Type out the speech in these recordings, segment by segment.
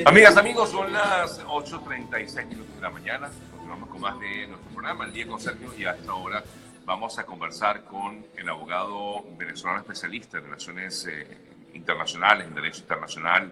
Amigas, amigos, son las 8:36 de la mañana. Continuamos con más de nuestro programa, El Día con Sergio, y a esta hora vamos a conversar con el abogado venezolano especialista en relaciones internacionales, en derecho internacional.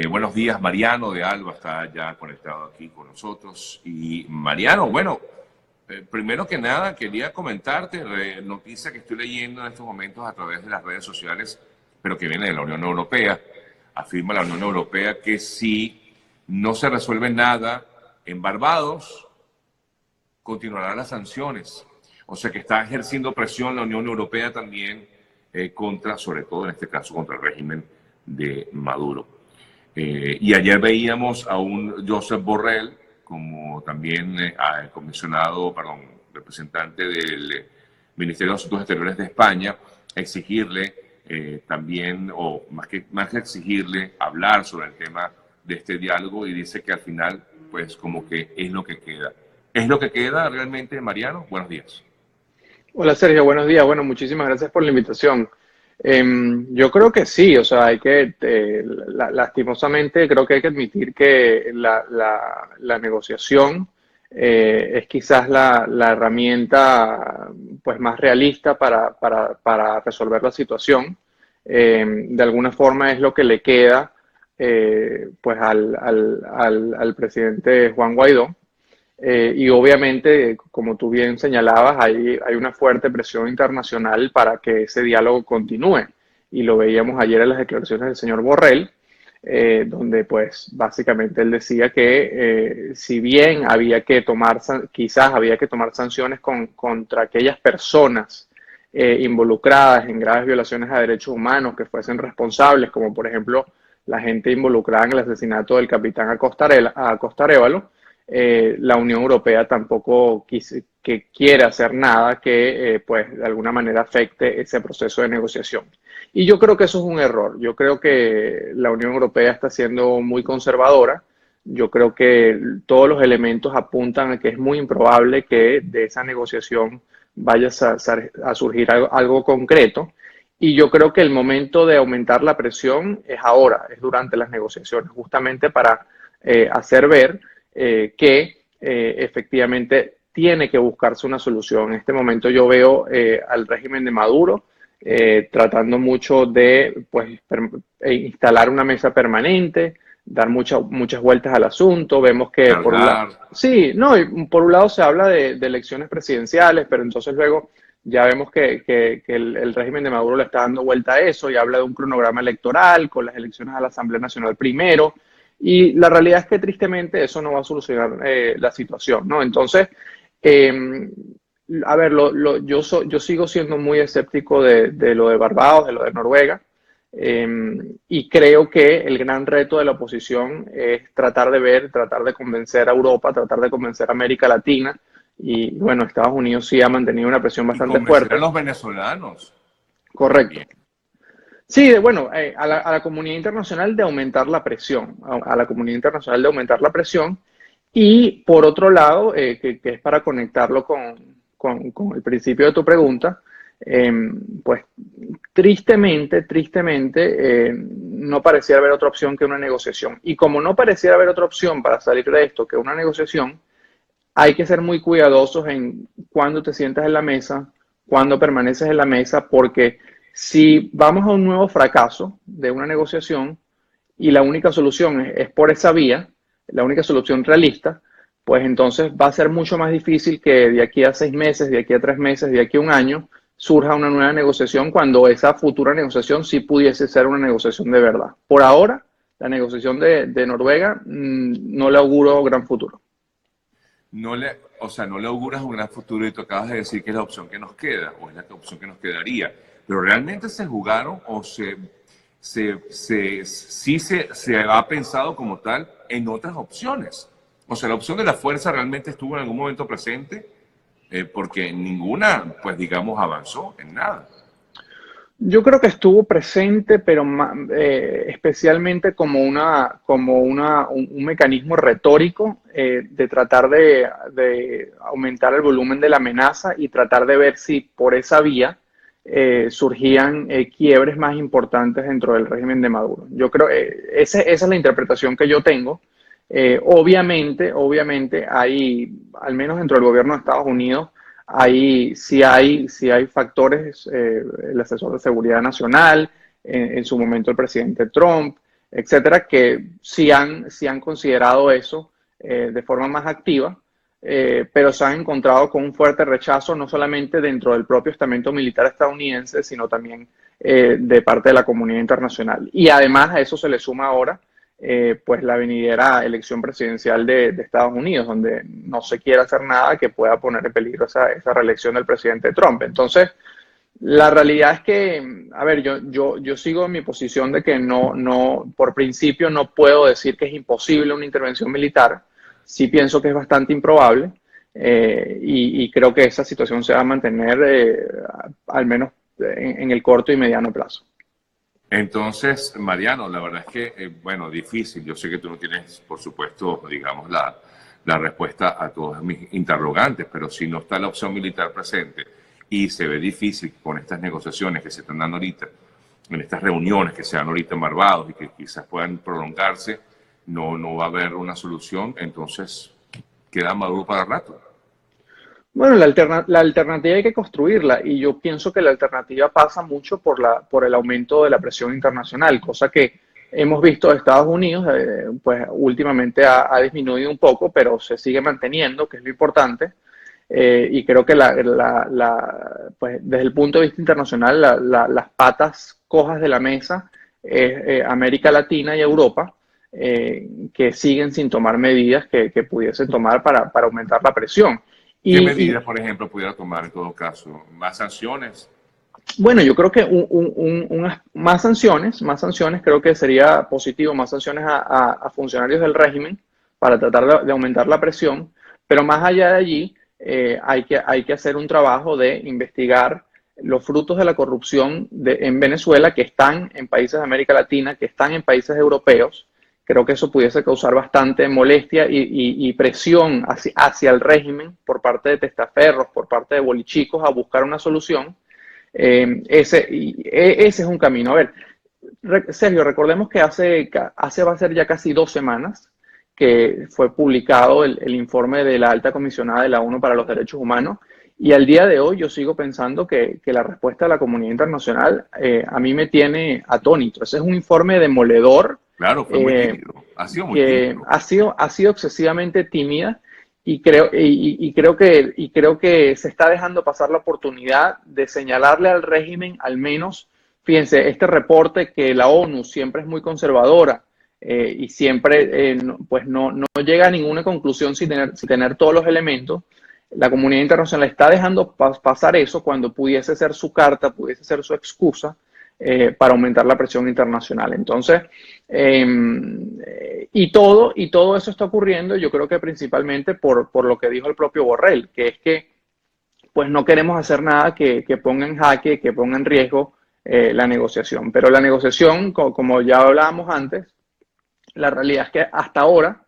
Buenos días, Mariano de Alba está ya conectado aquí con nosotros. Y Mariano, bueno, primero que nada quería comentarte noticia que estoy leyendo en estos momentos a través de las redes sociales, pero que viene de la Unión Europea. Afirma la Unión Europea que si no se resuelve nada en Barbados, continuarán las sanciones. O sea que está ejerciendo presión la Unión Europea también contra, sobre todo en este caso, contra el régimen de Maduro. Y ayer veíamos a un Josep Borrell, como también representante del Ministerio de Asuntos Exteriores de España, exigirle también, o más que exigirle, hablar sobre el tema de este diálogo, y dice que al final, pues como que es lo que queda. ¿Es lo que queda realmente, Mariano? Buenos días. Hola Sergio, buenos días. Bueno, muchísimas gracias por la invitación. Yo creo que sí, o sea, lastimosamente creo que hay que admitir que la negociación es quizás la herramienta pues más realista para resolver la situación. De alguna forma es lo que le queda pues al presidente Juan Guaidó. Y obviamente, como tú bien señalabas, hay una fuerte presión internacional para que ese diálogo continúe. Y lo veíamos ayer en las declaraciones del señor Borrell, donde pues básicamente él decía que si bien quizás había que tomar sanciones contra aquellas personas involucradas en graves violaciones a derechos humanos que fuesen responsables, como por ejemplo la gente involucrada en el asesinato del capitán Acosta Arévalo, la Unión Europea tampoco quiere hacer nada que pues de alguna manera afecte ese proceso de negociación. Y yo creo que eso es un error. Yo creo que la Unión Europea está siendo muy conservadora. Yo creo que todos los elementos apuntan a que es muy improbable que de esa negociación vaya a surgir algo concreto. Y yo creo que el momento de aumentar la presión es ahora, es durante las negociaciones, justamente para hacer ver que efectivamente tiene que buscarse una solución. En este momento yo veo al régimen de Maduro tratando mucho de pues, instalar una mesa permanente, dar muchas vueltas al asunto. Vemos que por un lado, Cargar. sí, no, y por un lado se habla de elecciones presidenciales, pero entonces luego ya vemos que el régimen de Maduro le está dando vuelta a eso y habla de un cronograma electoral con las elecciones a la Asamblea Nacional primero. Y la realidad es que tristemente eso no va a solucionar la situación, ¿no? Entonces, a ver, yo sigo siendo muy escéptico de lo de Barbados, de lo de Noruega, y creo que el gran reto de la oposición es tratar de convencer a Europa, tratar de convencer a América Latina, y bueno, Estados Unidos sí ha mantenido una presión Y bastante convencer a fuerte. los venezolanos Correcto. también. Sí, bueno, a la comunidad internacional de aumentar la presión, a la comunidad internacional de aumentar la presión, y por otro lado, que es para conectarlo con el principio de tu pregunta, eh, pues tristemente, no pareciera haber otra opción que una negociación. Y como no pareciera haber otra opción para salir de esto que una negociación, hay que ser muy cuidadosos en cuándo te sientas en la mesa, cuándo permaneces en la mesa, porque si vamos a un nuevo fracaso de una negociación y la única solución es por esa vía, la única solución realista, pues entonces va a ser mucho más difícil que de aquí a 6 meses, de aquí a 3 meses, de aquí a un año, surja una nueva negociación cuando esa futura negociación sí pudiese ser una negociación de verdad. Por ahora, la negociación de Noruega no le auguro gran futuro. No le auguras un gran futuro, y tú acabas de decir que es la opción que nos queda, o es la opción que nos quedaría. Pero realmente se jugaron, o se ha pensado como tal en otras opciones. O sea, la opción de la fuerza realmente estuvo en algún momento presente, porque ninguna, pues digamos, avanzó en nada. Yo creo que estuvo presente, pero especialmente un mecanismo retórico de tratar de aumentar el volumen de la amenaza y tratar de ver si por esa vía surgían quiebres más importantes dentro del régimen de Maduro. Yo creo, esa es la interpretación que yo tengo. Obviamente hay, al menos dentro del gobierno de Estados Unidos, sí hay factores, el asesor de seguridad nacional, en su momento el presidente Trump, etcétera, que sí han considerado eso de forma más activa, pero se han encontrado con un fuerte rechazo no solamente dentro del propio estamento militar estadounidense, sino también de parte de la comunidad internacional. Y además a eso se le suma ahora pues la venidera elección presidencial de Estados Unidos, donde no se quiere hacer nada que pueda poner en peligro esa reelección del presidente Trump. Entonces, la realidad es que, a ver, yo sigo en mi posición de que por principio no puedo decir que es imposible una intervención militar. Sí pienso que es bastante improbable, y creo que esa situación se va a mantener al menos en el corto y mediano plazo. Entonces, Mariano, la verdad es que, bueno, difícil. Yo sé que tú no tienes, por supuesto, digamos, la respuesta a todos mis interrogantes, pero si no está la opción militar presente y se ve difícil con estas negociaciones que se están dando ahorita, en estas reuniones que se dan ahorita en Barbados y que quizás puedan prolongarse, no va a haber una solución, entonces queda Maduro para rato. Bueno, la alternativa hay que construirla, y yo pienso que la alternativa pasa mucho por el aumento de la presión internacional, cosa que hemos visto de Estados Unidos, pues últimamente ha disminuido un poco, pero se sigue manteniendo, que es lo importante. Y creo que pues, desde el punto de vista internacional, las patas cojas de la mesa es América Latina y Europa, que siguen sin tomar medidas que pudiesen tomar para aumentar la presión. ¿Qué medidas, por ejemplo, pudiera tomar en todo caso? ¿Más sanciones? Bueno, yo creo que más sanciones creo que sería positivo, más sanciones a funcionarios del régimen para tratar de aumentar la presión, pero más allá de allí hay que hacer un trabajo de investigar los frutos de la corrupción en Venezuela, que están en países de América Latina, que están en países europeos. Creo que eso pudiese causar bastante molestia y presión hacia el régimen por parte de testaferros, por parte de bolichicos, a buscar una solución. Ese es un camino. A ver, Sergio, recordemos que va a ser ya casi 2 semanas que fue publicado el informe de la alta comisionada de la ONU para los Derechos Humanos, y al día de hoy yo sigo pensando que la respuesta de la comunidad internacional a mí me tiene atónito. Ese es un informe demoledor. Claro, fue muy tímido. Ha sido muy que tímido. ha sido excesivamente tímida, y creo que se está dejando pasar la oportunidad de señalarle al régimen, al menos, fíjense, este reporte que la ONU siempre es muy conservadora, y siempre pues no llega a ninguna conclusión sin tener todos los elementos. La comunidad internacional está dejando pasar eso cuando pudiese ser su carta, pudiese ser su excusa para aumentar la presión internacional. Entonces, y todo eso está ocurriendo, yo creo que principalmente por lo que dijo el propio Borrell, que es que pues no queremos hacer nada que ponga en jaque, que ponga en riesgo la negociación. Pero la negociación, como ya hablábamos antes, la realidad es que hasta ahora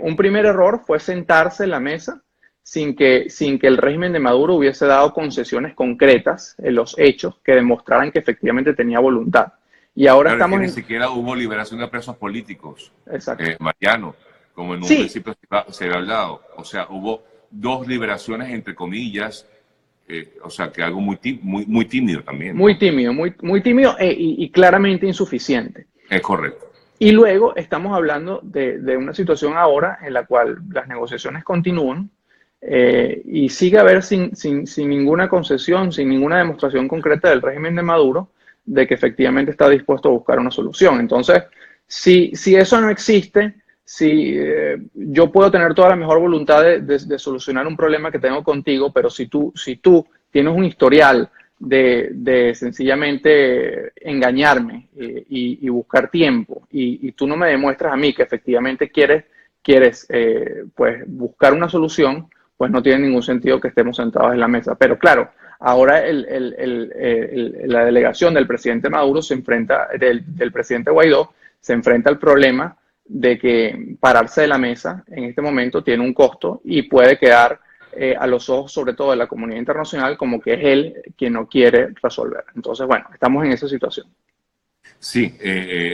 un primer error fue sentarse en la mesa sin que el régimen de Maduro hubiese dado concesiones concretas en los hechos que demostraran que efectivamente tenía voluntad. Y ahora claro, estamos que ni siquiera hubo liberación de presos políticos, Exacto. Mariano, como en un Sí. principio se había hablado. O sea, hubo 2 liberaciones, entre comillas, o sea, que algo muy tímido también. Muy tímido, muy tímido, y claramente insuficiente. Es correcto. Y luego estamos hablando de una situación ahora en la cual las negociaciones continúan, y sigue a haber sin ninguna concesión, sin ninguna demostración concreta del régimen de Maduro de que efectivamente está dispuesto a buscar una solución. Entonces, si eso no existe, si yo puedo tener toda la mejor voluntad de solucionar un problema que tengo contigo, pero si tú tienes un historial de sencillamente engañarme y buscar tiempo, y tú no me demuestras a mí que efectivamente quieres pues buscar una solución, pues no tiene ningún sentido que estemos sentados en la mesa. Pero claro, ahora la delegación del presidente Maduro del presidente Guaidó, se enfrenta al problema de que pararse de la mesa en este momento tiene un costo y puede quedar a los ojos sobre todo de la comunidad internacional como que es él quien no quiere resolver. Entonces, bueno, estamos en esa situación. Sí,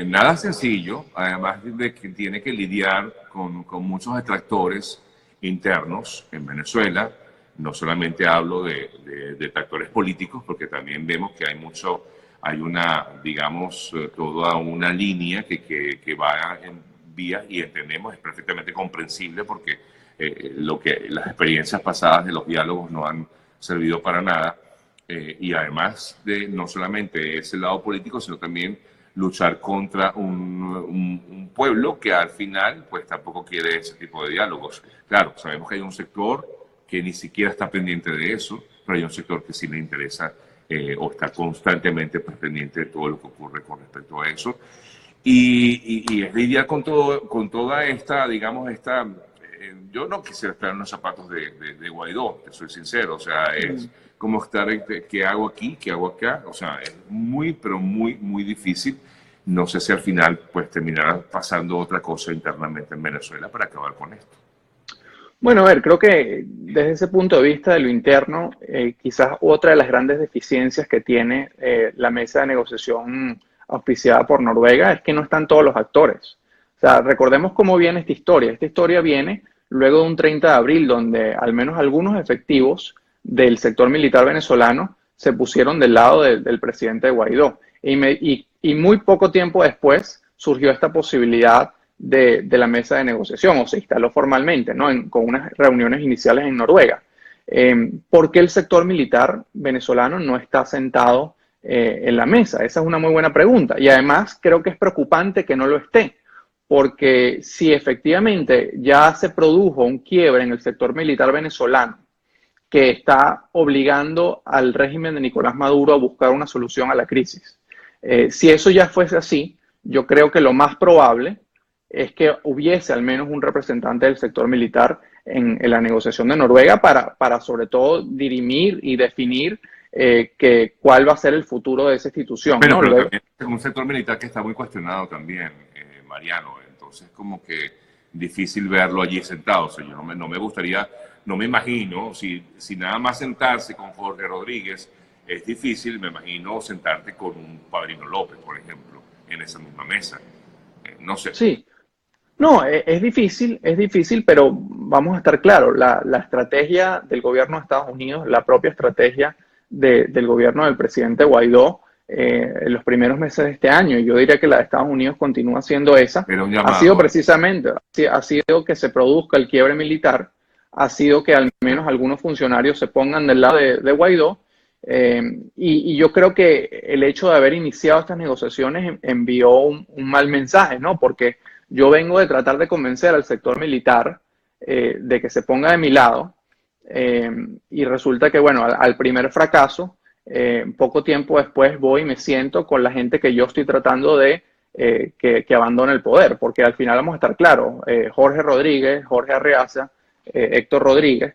nada sencillo, además de que tiene que lidiar con muchos detractores internos en Venezuela. No solamente hablo de detractores políticos, porque también vemos que hay una, digamos, toda una línea que va en vías y entendemos, es perfectamente comprensible porque las experiencias pasadas de los diálogos no han servido para nada. Y además de no solamente ese lado político, sino también luchar contra un pueblo que al final pues tampoco quiere ese tipo de diálogos. Claro, sabemos que hay un sector que ni siquiera está pendiente de eso, pero hay un sector que sí le interesa o está constantemente pues, pendiente de todo lo que ocurre con respecto a eso. Y es lidiar con toda esta, digamos, yo no quisiera estar en los zapatos de Guaidó, te soy sincero, o sea, es como estar, ¿qué hago aquí? ¿Qué hago acá? O sea, es muy, pero muy, muy difícil. No sé si al final pues terminará pasando otra cosa internamente en Venezuela para acabar con esto. Bueno, a ver, creo que desde ese punto de vista de lo interno, quizás otra de las grandes deficiencias que tiene la mesa de negociación auspiciada por Noruega es que no están todos los actores. O sea, recordemos cómo viene esta historia. Esta historia viene luego de un 30 de abril, donde al menos algunos efectivos del sector militar venezolano se pusieron del lado del presidente Guaidó. Y muy poco tiempo después surgió esta posibilidad de la mesa de negociación, o se instaló formalmente, ¿no? Con unas reuniones iniciales en Noruega. ¿Por qué el sector militar venezolano no está sentado en la mesa? Esa es una muy buena pregunta. Y además creo que es preocupante que no lo esté, porque si efectivamente ya se produjo un quiebre en el sector militar venezolano que está obligando al régimen de Nicolás Maduro a buscar una solución a la crisis, si eso ya fuese así, yo creo que lo más probable es que hubiese al menos un representante del sector militar en la negociación de Noruega para sobre todo dirimir y definir cuál va a ser el futuro de esa institución. Pero, ¿no? pero Luego, también es un sector militar que está muy cuestionado también, Mariano. Entonces, como que difícil verlo allí sentado. O sea, yo no me gustaría, no me imagino, si nada más sentarse con Jorge Rodríguez es difícil, me imagino sentarte con un Padrino López, por ejemplo, en esa misma mesa. No sé. sí, no, es difícil, pero vamos a estar claros, la estrategia del gobierno de Estados Unidos, la propia estrategia del gobierno del presidente Guaidó en los primeros meses de este año, y yo diría que la de Estados Unidos continúa siendo esa, Era un ha sido llamado. precisamente, ha sido que se produzca el quiebre militar, ha sido que al menos algunos funcionarios se pongan del lado de Guaidó, y yo creo que el hecho de haber iniciado estas negociaciones envió un mal mensaje, ¿no? Porque yo vengo de tratar de convencer al sector militar de que se ponga de mi lado y resulta que, bueno, al primer fracaso, poco tiempo después voy y me siento con la gente que yo estoy tratando de que abandone el poder, porque al final vamos a estar claros, Jorge Rodríguez, Jorge Arreaza, Héctor Rodríguez,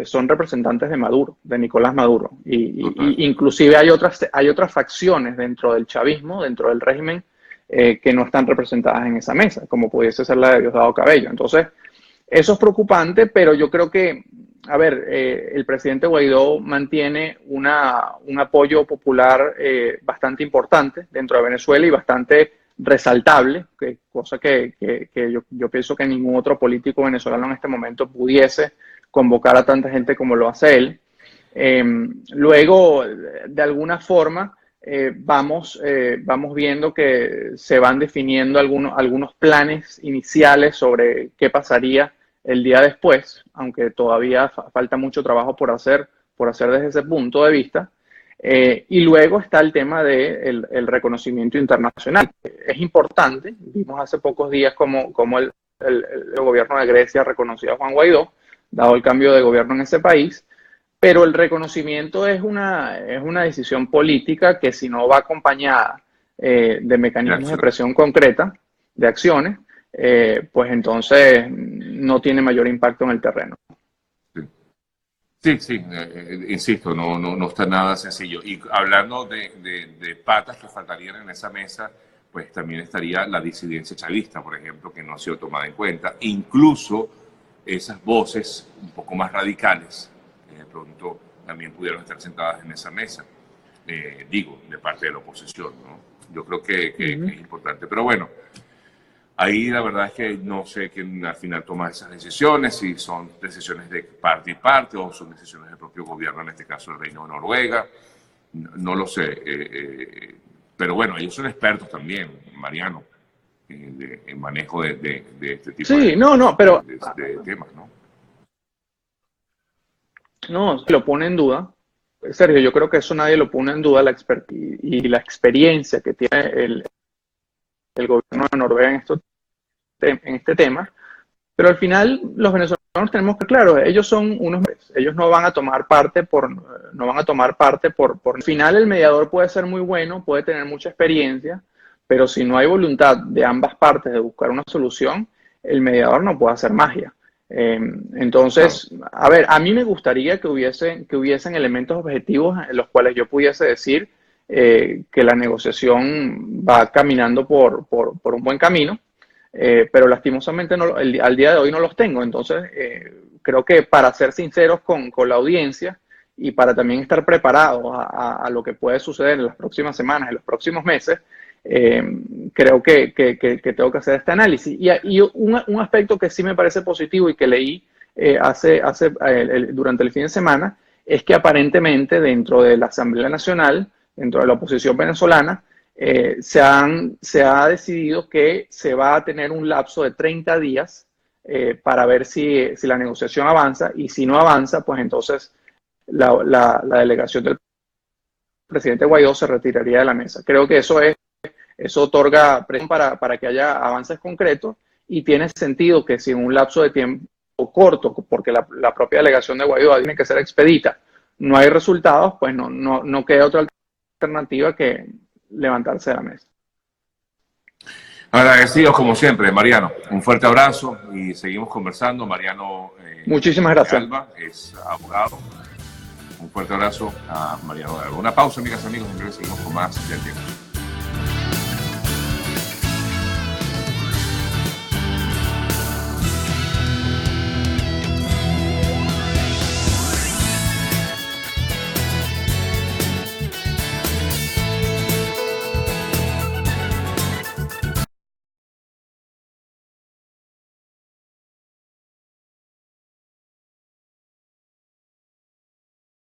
son representantes de Maduro, de Nicolás Maduro, y inclusive hay otras facciones dentro del chavismo, dentro del régimen, que no están representadas en esa mesa, como pudiese ser la de Diosdado Cabello. Entonces, eso es preocupante, pero yo creo que, a ver, el presidente Guaidó mantiene un apoyo popular bastante importante dentro de Venezuela y bastante resaltable, cosa que yo pienso que ningún otro político venezolano en este momento pudiese convocar a tanta gente como lo hace él. Luego, de alguna forma, vamos viendo que se van definiendo algunos planes iniciales sobre qué pasaría el día después, aunque todavía falta mucho trabajo por hacer desde ese punto de vista. Y luego está el tema del el reconocimiento internacional. Es importante, vimos hace pocos días cómo el gobierno de Grecia reconoció a Juan Guaidó, dado el cambio de gobierno en ese país, pero el reconocimiento es una decisión política que si no va acompañada de mecanismos de presión concreta, de acciones, pues entonces no tiene mayor impacto en el terreno. Sí, sí, insisto, no está nada sencillo. Y hablando de patas que faltarían en esa mesa, pues también estaría la disidencia chavista, por ejemplo, que no ha sido tomada en cuenta. Incluso esas voces un poco más radicales de pronto también pudieron estar sentadas en esa mesa, digo, de parte de la oposición, ¿no? Yo creo que es importante, pero bueno, ahí la verdad es que no sé quién al final toma esas decisiones, si son decisiones de parte y parte o son decisiones del propio gobierno, en este caso el Reino de Noruega, no lo sé, pero bueno, ellos son expertos también, Mariano, en manejo de este tipo Sí, no, pero de temas, ¿no? no, se lo pone en duda. Sergio, yo creo que eso nadie lo pone en duda, la expertise y la experiencia que tiene el gobierno de Noruega en este tema, pero al final los venezolanos tenemos que, claro, ellos son unos, ellos no van a tomar parte por, al final el mediador puede ser muy bueno, puede tener mucha experiencia, pero si no hay voluntad de ambas partes de buscar una solución, el mediador no puede hacer magia. Entonces, a ver, a mí me gustaría que hubiesen elementos objetivos en los cuales yo pudiese decir que la negociación va caminando por un buen camino, pero lastimosamente no, al día de hoy no los tengo. Entonces, creo que para ser sinceros con la audiencia y para también estar preparados a lo que puede suceder en las próximas semanas, en los próximos meses, creo que tengo que hacer este análisis. Y un aspecto que sí me parece positivo y que leí durante el fin de semana es que aparentemente dentro de la Asamblea Nacional, dentro de la oposición venezolana, se ha decidido que se va a tener un lapso de 30 días para ver si la negociación avanza, y si no avanza, pues entonces la delegación del presidente Guaidó se retiraría de la mesa. Creo que eso otorga presión para que haya avances concretos, y tiene sentido que si en un lapso de tiempo corto, porque la propia delegación de Guaidó tiene que ser expedita, no hay resultados, pues no queda otra alternativa que levantarse de la mesa. Agradecidos como siempre, Mariano. Un fuerte abrazo y seguimos conversando. Mariano muchísimas gracias. Alba es abogado. Un fuerte abrazo a Mariano Alba. Una pausa, amigas y amigos, en breve seguimos con más del tiempo.